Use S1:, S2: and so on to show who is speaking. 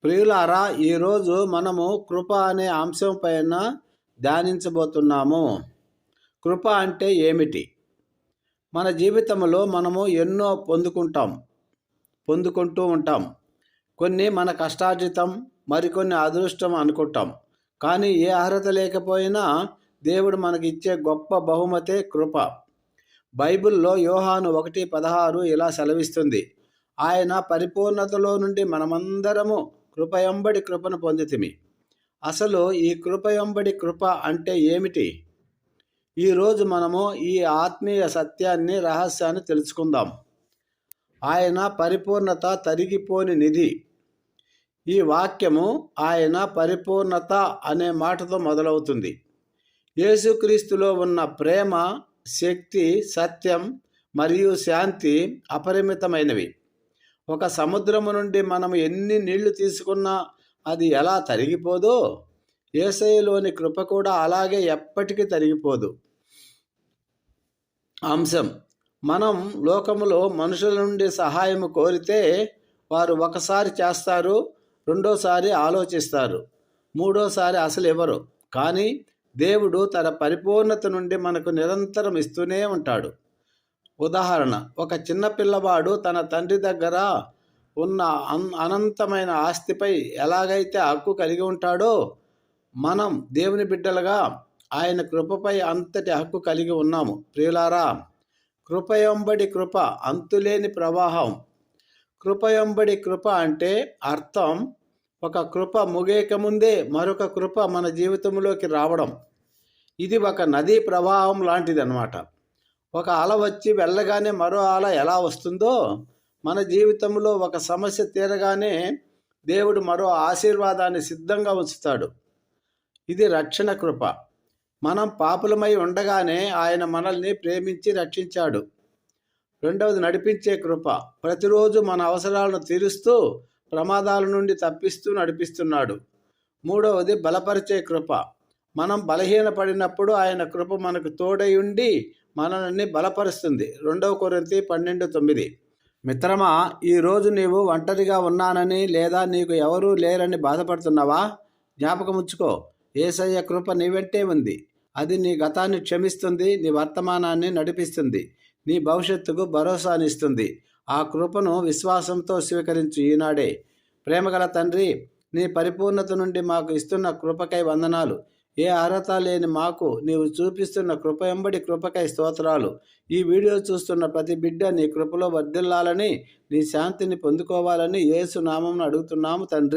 S1: ప్రియులారా, ఈరోజు మనము కృప అనే అంశం పైన ధ్యానించబోతున్నాము. కృప అంటే ఏమిటి? మన జీవితంలో మనము ఎన్నో పొందుకుంటూ ఉంటాం. కొన్ని మన కష్టార్జితం, మరికొన్ని అదృష్టం అనుకుంటాం. కానీ ఏ అర్హత లేకపోయినా దేవుడు మనకి ఇచ్చే గొప్ప బహుమతే కృప. బైబిల్లో యోహాను 1:16 ఇలా సెలవిస్తుంది: ఆయన పరిపూర్ణతలో నుండి మనమందరము కృపయంబడి కృపను పొందితిమి. అసలు ఈ కృపయంబడి కృప అంటే ఏమిటి? ఈరోజు మనము ఈ ఆత్మీయ సత్యాన్ని, రహస్యాన్ని తెలుసుకుందాం. ఆయన పరిపూర్ణత తరిగిపోని నిధి. ఈ వాక్యము ఆయన పరిపూర్ణత అనే మాటతో మొదలవుతుంది. యేసుక్రీస్తులో ఉన్న ప్రేమ, శక్తి, సత్యం మరియు శాంతి అపరిమితమైనవి. ఒక సముద్రము నుండి మనం ఎన్ని నీళ్లు తీసుకున్నా అది ఎలా తరిగిపోదో, యేసయ్యలోని కృప కూడా అలాగే ఎప్పటికీ తరిగిపోదు. అంశం: మనం లోకములో మనుషుల నుండి సహాయం కోరితే వారు ఒకసారి చేస్తారు, రెండోసారి ఆలోచిస్తారు, మూడోసారి అసలు ఇవ్వరు. కానీ దేవుడు తన పరిపూర్ణత నుండి మనకు నిరంతరం ఇస్తూనే ఉంటాడు. ఉదాహరణ: ఒక చిన్న పిల్లవాడు తన తండ్రి దగ్గర ఉన్న అనంతమైన ఆస్తిపై ఎలాగైతే హక్కు కలిగి ఉంటాడో, మనం దేవుని బిడ్డలుగా ఆయన కృపపై అంతటి హక్కు కలిగి ఉన్నాము. ప్రియులారా, కృపయంబడి కృప, అంతులేని ప్రవాహం. కృపయంబడి కృప అంటే అర్థం, ఒక కృప ముగియకముందే మరొక కృప మన జీవితంలోకి రావడం. ఇది ఒక నదీ ప్రవాహం లాంటిది అన్నమాట. ఒక అల వచ్చి వెళ్ళగానే మరో అల ఎలా వస్తుందో, మన జీవితంలో ఒక సమస్య తీరగానే దేవుడు మరో ఆశీర్వాదాన్ని సిద్ధంగా ఉంచుతాడు. ఇది రక్షణ కృప. మనం పాపులమై ఉండగానే ఆయన మనల్ని ప్రేమించి రక్షించాడు. రెండవది నడిపించే కృప. ప్రతిరోజు మన అవసరాలను తీరుస్తూ, ప్రమాదాల నుండి తప్పిస్తూ నడిపిస్తున్నాడు. మూడవది బలపరిచే కృప. మనం బలహీనపడినప్పుడు ఆయన కృప మనకు తోడై ఉండి మనల్ని బలపరుస్తుంది. 2 కొరింథీ 12:9. మిత్రమా, ఈరోజు నీవు ఒంటరిగా ఉన్నానని లేదా నీకు ఎవరూ లేరని బాధపడుతున్నావా? జ్ఞాపకం ఉంచుకో, యేసయ్య కృప నీ వెంటే ఉంది. అది నీ గతాన్ని క్షమిస్తుంది, నీ వర్తమానాన్ని నడిపిస్తుంది, నీ భవిష్యత్తుకు భరోసానిస్తుంది. ఆ కృపను విశ్వాసంతో స్వీకరించు ఈనాడే. ప్రేమగల తండ్రి, నీ పరిపూర్ణత నుండి మాకు ఇస్తున్న కృపకై వందనాలు. ఏ అర్హత లేని మాకు నీవు చూపిస్తున్న కృపయంబడి కృపకై స్తోత్రాలు. ఈ వీడియో చూస్తున్న ప్రతి బిడ్డ నీ కృపలో వర్ధిల్లాలని, నీ శాంతిని పొందుకోవాలని యేసు నామమున అడుగుతున్నాము తండ్రి.